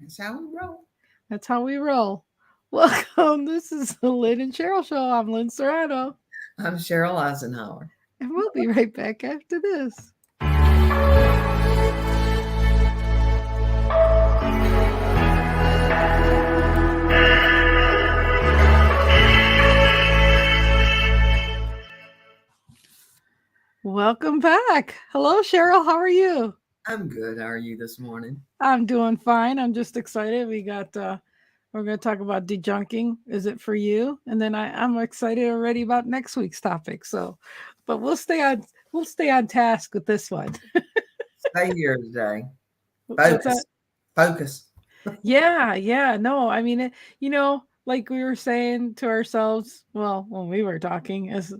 That's how we roll. That's how we roll. Welcome. This is the Lynn and Cheryl Show. I'm Lynn Serrano, I'm Sheryl Isenhour. and we'll be right back after this. Welcome back. Hello, Cheryl. How are you? I'm good. How are you this morning? I'm doing fine. I'm just excited. We're going to talk about dejunking. Is it for you? And then I'm excited already about next week's topic. So, but we'll stay on task with this one. Stay here today. What's that? Focus. Focus. Yeah, yeah. No, I mean, like we were saying to ourselves, well, when we were talking, as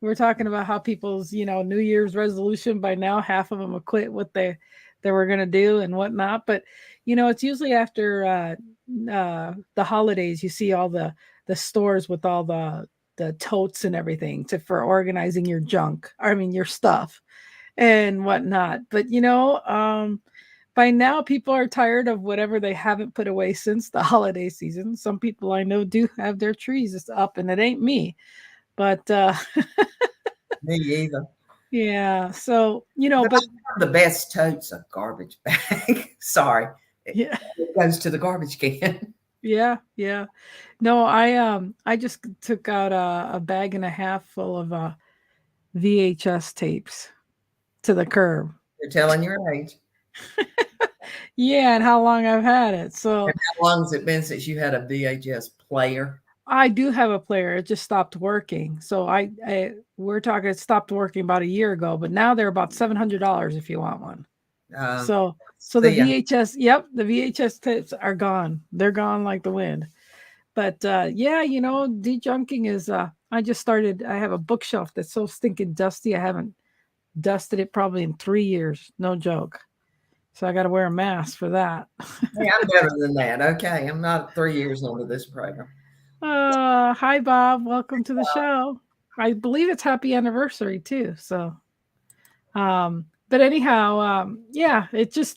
we were talking about how people's, New Year's resolution by now, half of them have quit what they were going to do and whatnot. But, it's usually after the holidays, you see all the stores with all the totes and everything for organizing your junk. I mean, your stuff and whatnot. But by now people are tired of whatever they haven't put away since the holiday season. Some people I know do have their trees up, and it ain't me. But Me either. yeah, so But but I have the best totes a garbage bag. Sorry. It, yeah, it goes to the garbage can. yeah, yeah. No, I just took out a bag and a half full of VHS tapes to the curb. You're telling your age. Yeah, and how long I've had it. And So how long has it been since you had a VHS player? I do have a player. It just stopped working. So we're talking it stopped working about a year ago, but now they're about $700 if you want one. Um, So the See ya. VHS, yep, the VHS tapes are gone. They're gone like the wind. But yeah, dejunking is I have a bookshelf that's so stinking dusty. I haven't dusted it probably in 3 years. No joke. So I got to wear a mask for that. Hey, I'm better than that. Okay. I'm not 3 years into this program. Hi Bob, welcome to the show. I believe it's happy anniversary too. So, but anyhow, yeah, it's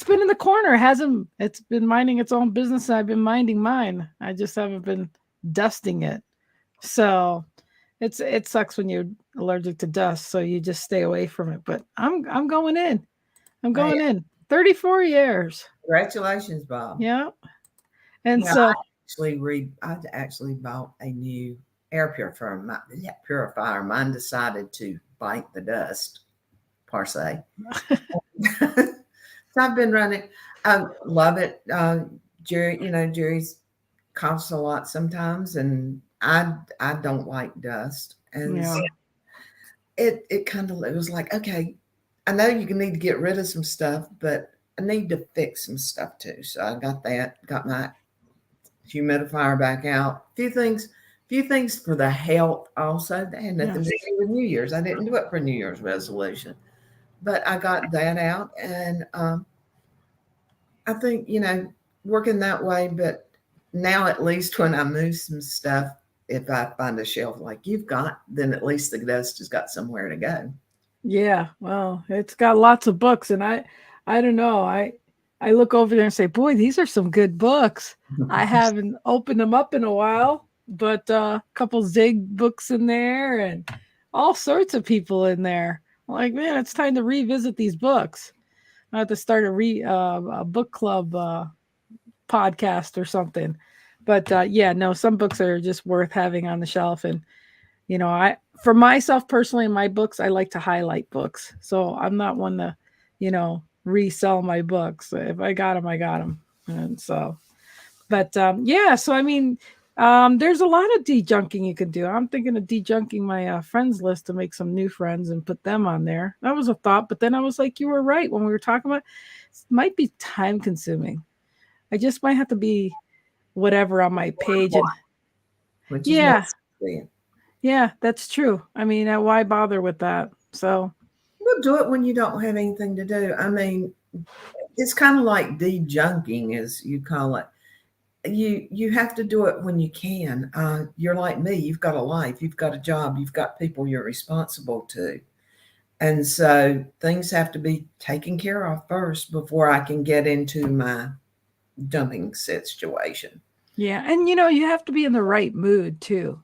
been in the corner. It hasn't it's been minding its own business. And I've been minding mine. I just haven't been dusting it. So, it sucks when you're allergic to dust. So you just stay away from it. But I'm going in. I'm Hey, going in. 34 years. congratulations, Bob. Yeah, and Yeah, so I actually bought a new air purifier. Purifier. Mine decided to bite the dust, per se. So I've been running. I love it. Jerry's coughs a lot sometimes, and I don't like dust, and so yeah, it kind of it was like, okay, I know you can need to get rid of some stuff, but I need to fix some stuff too. So I got that. Got my humidifier back out. Few things for the health also. That had nothing to yes. do with New Year's. I didn't do it for New Year's resolution, but I got that out, and I think working that way. But now at least when I move some stuff, if I find a shelf like you've got, then at least the dust has got somewhere to go. Yeah, well, it's got lots of books, and I don't know. I look over there and say, "Boy, these are some good books." I haven't opened them up in a while, but a couple Zig books in there, and all sorts of people in there. I'm like, man, it's time to revisit these books. I have to start a book club podcast or something. But yeah, no, some books are just worth having on the shelf, and I for myself personally in my books, I like to highlight books. So I'm not one to, resell my books. If I got them, I got them. And so, but yeah, so I mean, there's a lot of dejunking you can do. I'm thinking of dejunking my friends list to make some new friends and put them on there. That was a thought, but then I was like, you were right when we were talking about it might be time consuming. I just might have to be whatever on my page and Which is more yeah, than yeah, that's true. I mean, why bother with that? So, we'll do it when you don't have anything to do. I mean, it's kind of like de-junking, as you call it. You have to do it when you can. You're like me. You've got a life. You've got a job. You've got people you're responsible to. And so things have to be taken care of first before I can get into my dumping situation. Yeah. And you have to be in the right mood too.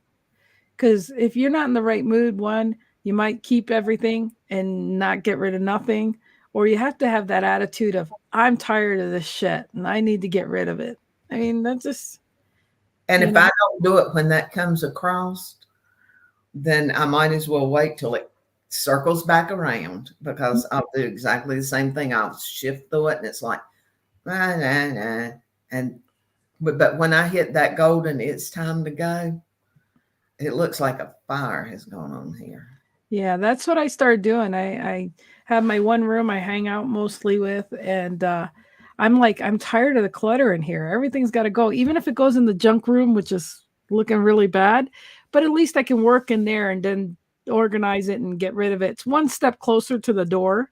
Because if you're not in the right mood, one, you might keep everything and not get rid of nothing. Or you have to have that attitude of, I'm tired of this shit and I need to get rid of it. I mean, that's just, And you if know, I don't do it when that comes across, then I might as well wait till it circles back around, because I'll do exactly the same thing. I'll shift through it and it's like, nah, nah, nah. And but when I hit that golden, it's time to go, it looks like a fire has gone on here. yeah, that's what I started doing. I have my one room I hang out mostly with, and I'm like, I'm tired of the clutter in here. Everything's got to go, even if it goes in the junk room, which is looking really bad. But at least I can work in there and then organize it and get rid of it. It's one step closer to the door,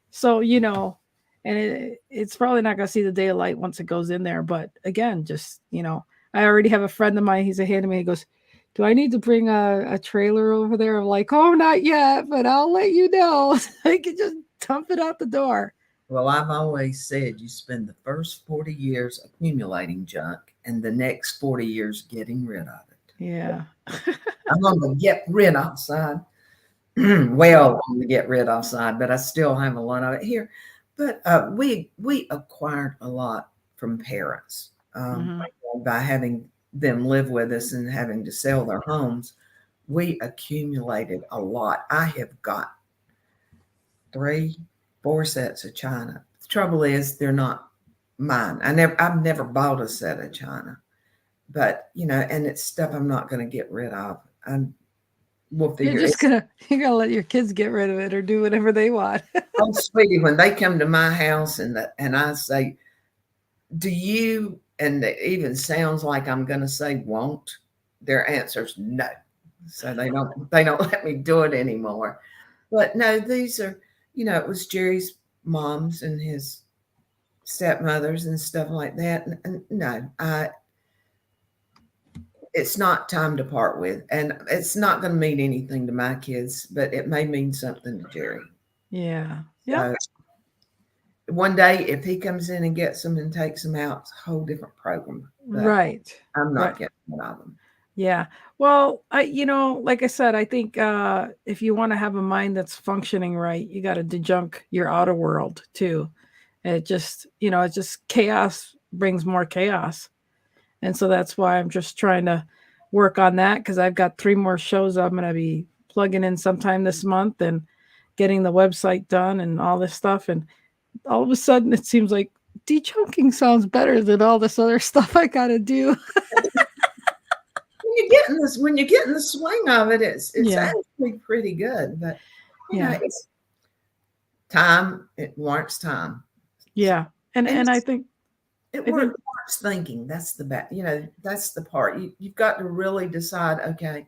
so and it's probably not going to see the daylight once it goes in there. But again, just I already have a friend of mine. He's a handyman. He goes, do I need to bring a trailer over there? I'm like, oh, not yet, but I'll let you know. I can just dump it out the door. Well, I've always said you spend the first 40 years accumulating junk and the next 40 years getting rid of it. Yeah. I'm going to get rid outside. Well, I'm going to get rid outside, but I still have a lot of it here. But we acquired a lot from parents by having them live with us and having to sell their homes. We accumulated a lot. I have got 3, 4 sets of china. The trouble is they're not mine. I've never bought a set of china, but and it's stuff I'm not going to get rid of. We'll figure you're gonna let your kids get rid of it or do whatever they want. Oh, sweetie, when they come to my house and I say, do you, and it even sounds like I'm going to say won't, their answer's no. So they don't let me do it anymore. But no, these are, it was Jerry's moms and his stepmothers and stuff like that. And no, it's not time to part with. And it's not going to mean anything to my kids, but it may mean something to Jerry. Yeah. Yeah. One day, if he comes in and gets them and takes them out, it's a whole different program. But right. I'm not getting rid of them. Yeah. Well, like I said, I think if you want to have a mind that's functioning right, you got to dejunk your outer world too. And it just chaos brings more chaos. And so that's why I'm just trying to work on that, because I've got 3 more shows I'm going to be plugging in sometime this month and getting the website done and all this stuff. And all of a sudden it seems like dejunking sounds better than all this other stuff I got to do. When you get in the swing of it, it's actually pretty good. But it's time. It warrants time. Yeah, and I think it warrants thinking. That's the best. That's the part. You've got to really decide. Okay,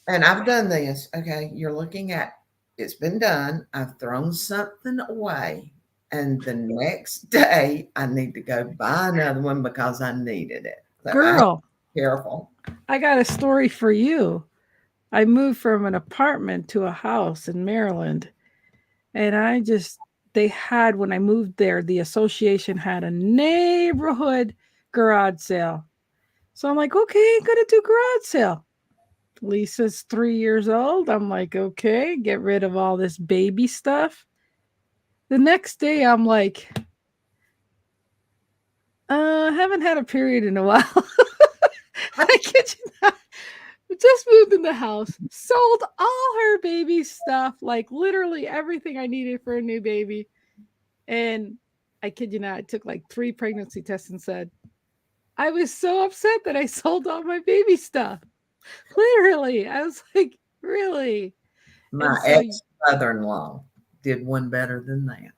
and I've done this. Okay, you're looking at. It's been done. I've thrown something away, and the next day I need to go buy another one because I needed it. So girl, careful. I got a story for you. I moved from an apartment to a house in Maryland, and they had, when I moved there, the association had a neighborhood garage sale. So I'm like, okay, I'm gonna do garage sale. Lisa's 3 years old. I'm like, okay, get rid of all this baby stuff. The next day, I'm like, haven't had a period in a while. I kid you not. Just moved in the house, sold all her baby stuff, like literally everything I needed for a new baby. And I kid you not, I took like 3 pregnancy tests and said, I was so upset that I sold all my baby stuff. Literally. I was like, really? My ex-mother-in-law did one better than that.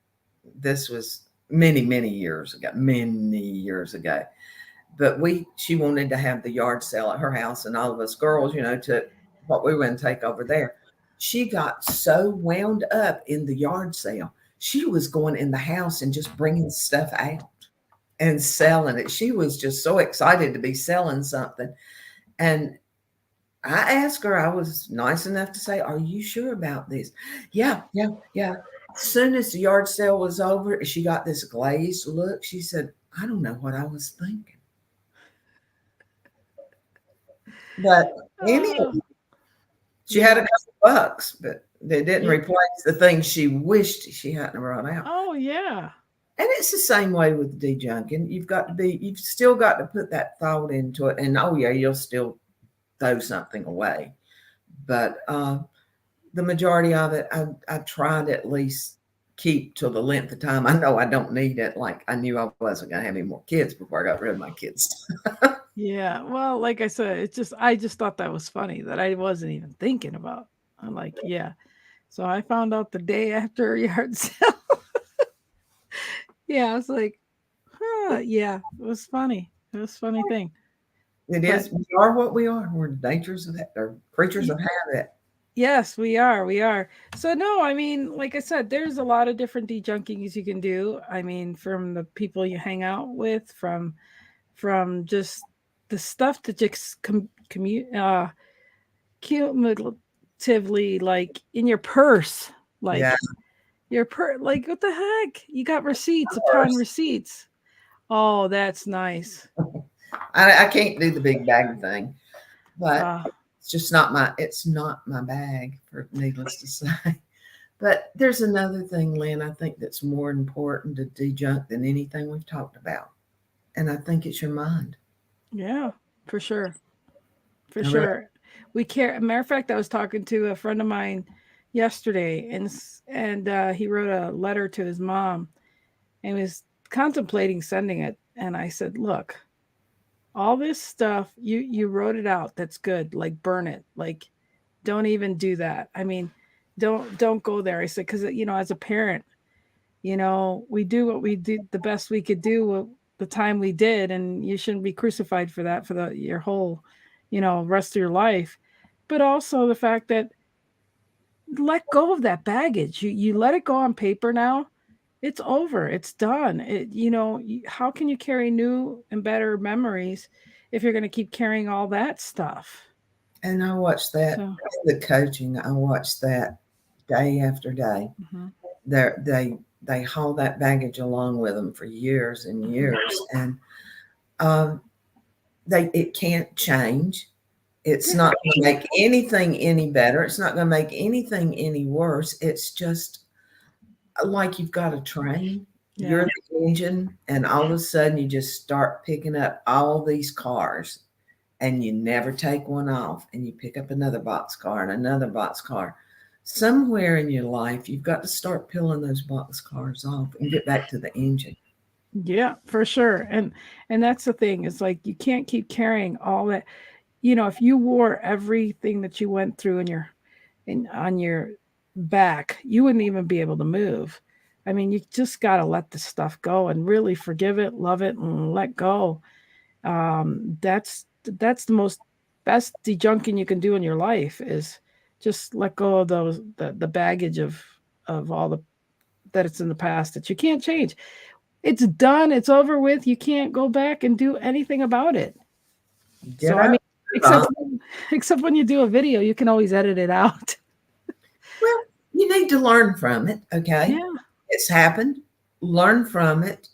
This was many, many years ago. But she wanted to have the yard sale at her house, and all of us girls, took what we were going to take over there. She got so wound up in the yard sale. She was going in the house and just bringing stuff out and selling it. She was just so excited to be selling something. And I asked her, I was nice enough to say, are you sure about this? Yeah. As soon as the yard sale was over, she got this glazed look. She said, I don't know what I was thinking. But anyway, Oh, she had a yeah. couple bucks, but they didn't Yeah. replace the things she wished she hadn't brought out. Oh, yeah. And it's the same way with de-junking. You've still got to put that thought into it. And oh yeah, you'll still throw something away. But the majority of it, I try to at least keep till the length of time. I know I don't need it. Like I knew I wasn't going to have any more kids before I got rid of my kids. Yeah. Well, like I said, I just thought that was funny that I wasn't even thinking about. I'm like, yeah. So I found out the day after yard sale. Yeah, I was like, huh, yeah, it was funny. It was a funny thing. It But is. We are what we are. We're natures of or creatures y- of habit. yes, we are. We are. So no, I mean, like I said, there's a lot of different dejunkings you can do. I mean, from the people you hang out with, from just the stuff that just cumulatively, like in your purse, Yeah. like like what the heck? You got receipts upon First, receipts. Oh, that's nice. I can't do the big bag thing, but Uh, it's not my bag, for needless to say. But there's another thing, Lynn, I think that's more important to dejunk than anything we've talked about. And I think it's your mind. yeah, for sure. For I really, sure. We care. Matter of fact, I was talking to a friend of mine yesterday, and he wrote a letter to his mom and was contemplating sending it. And I said, "Look, all this stuff you wrote it out. That's good. Like burn it. Like don't even do that. I mean, don't go there." I said, "Because as a parent, we do what we did the best we could do the time we did, and you shouldn't be crucified for that for your whole, rest of your life. But also the fact that let go of that baggage. You let it go on paper now. It's over. It's done. How can you carry new and better memories if you're going to keep carrying all that stuff?" and I watch that, So, the coaching, I watch that day after day. mhm, They haul that baggage along with them for years and mhm. years. And um, it can't change. It's Yeah, not going to make anything any better. It's not going to make anything any worse. It's just like you've got a train. You're yeah, the engine, and all of a sudden you just start picking up all these cars, and you never take one off, and you pick up another boxcar and another boxcar. Somewhere in your life, you've got to start peeling those boxcars off and get back to the engine. yeah, for sure. And that's the thing. It's like you can't keep carrying all that. If you wore everything that you went through on your back, you wouldn't even be able to move. I mean, you just got to let the stuff go and really forgive it, love it, and let go. That's the most best dejunking you can do in your life is just let go of the baggage of all the that it's in the past that you can't change. It's done. It's over with. You can't go back and do anything about it. Get So I up, mean, move on. except when you do a video, you can always edit it out. Well, you need to learn from it. Okay. Yeah. It's happened. Learn from it.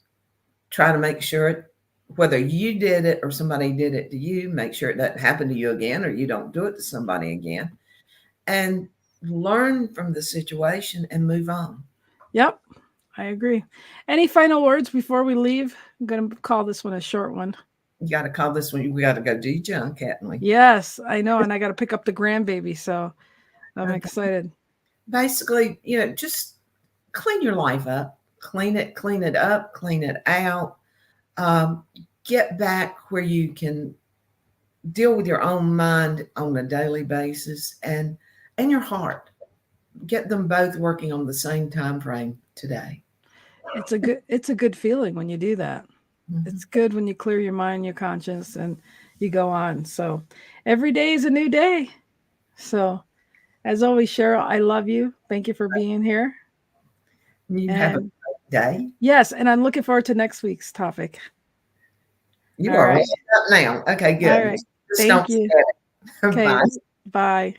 Try to make sure whether you did it or somebody did it to you, make sure it doesn't happen to you again or you don't do it to somebody again. And learn from the situation and move on. Yep. I agree. Any final words before we leave? I'm going to call this one a short one. You got to call this one. We got to go do junk, haven't we? Yes, I know. And I got to pick up the grandbaby. So I'm Okay. excited. Basically, just clean your life up, clean it up, clean it out. Um, get back where you can deal with your own mind on a daily basis and your heart. Get them both working on the same time frame today. It's a good feeling when you do that. Mhm. It's good when you clear your mind, your conscience, and you go on. So every day is a new day. So as always, Sheryl, I love you. Thank you for being here. You have a And great day. yes, and I'm looking forward to next week's topic. You All are right right. up now. Okay, All good. right. Just don't Thank you. forget it. Okay. Bye. Bye.